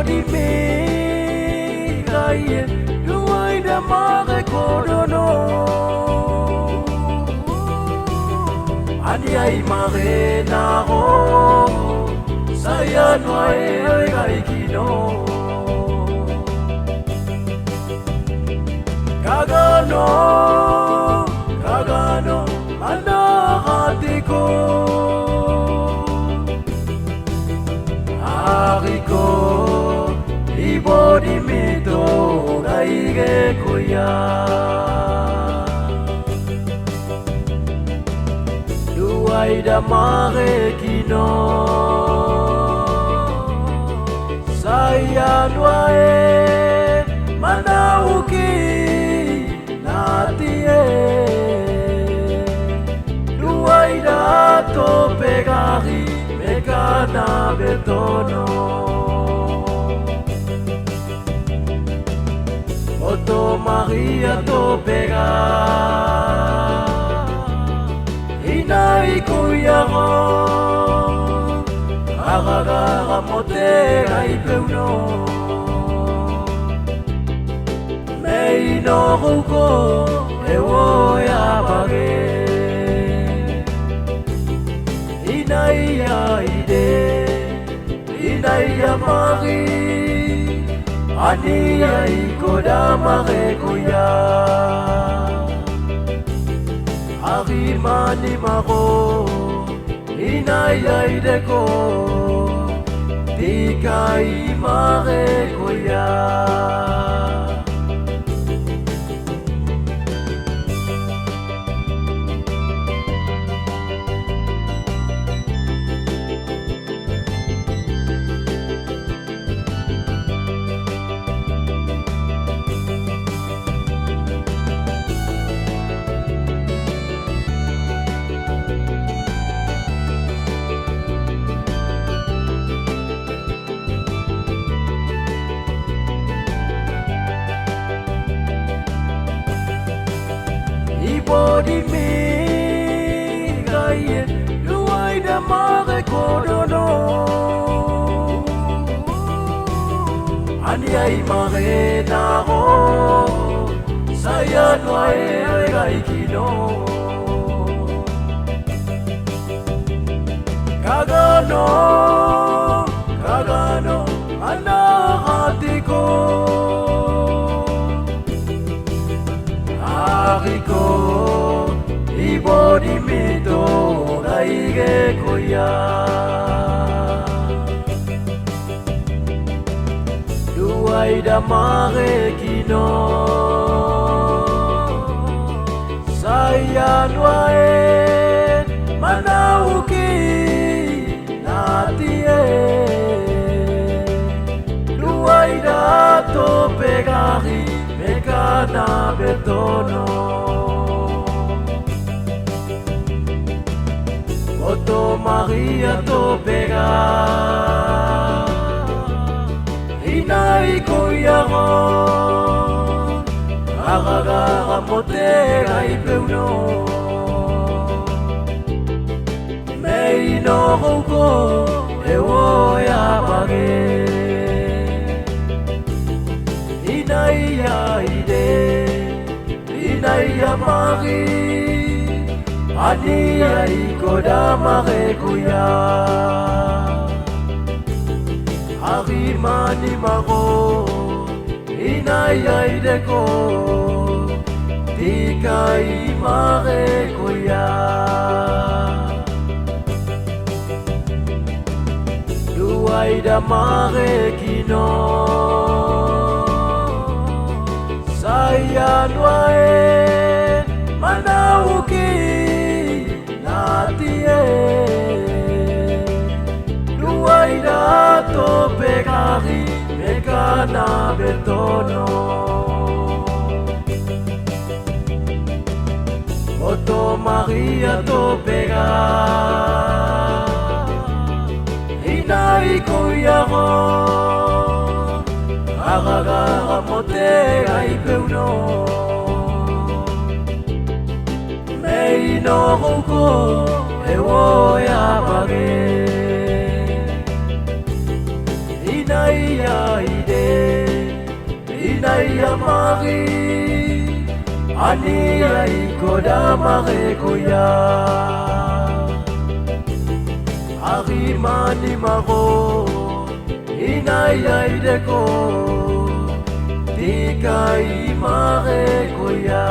body me gaye do I the mare kodono ani ai mare na ho saya noe gai kino kagano anda hatiko Ariko ibodi mito gaige kuya Duai da mare kino Saya duae manauki natie Duai da to pegari Megana betono Otto Maria to pega Inai kuyamo Agagara motera ipeuno Mei no ruko ewo ya bage Inaya mari Ania ikoda mare kuya Arimani maro Inaya ideko Dikai mare kuya Body me gaye do I the mare kodono ani ai mare na ho saya noe gai kino kagano ana hatiko Ariko ibodi mito gaige kuya Duai da mare kino Saya duae manauki natie Duai da to pegari Megana betono Otto Maria to pega Inai kuyamo Agagara motera ipeuno Mei no ruko ewo ya bage Inaya mari Ania ikoda mare kuya Arimani maro Inaya ideko Dikai mare kuya Duai da mare kino Saya duae manauki natie Duai da to pegari Megana betono Otto Maria to pega Inai kuyamo Agagara motera ipeuno Mei no ruko ewo ya bage Inaya Yamari Ani Aikoda Marekoya Arimani Maro Inayaideko Dikai Marekoya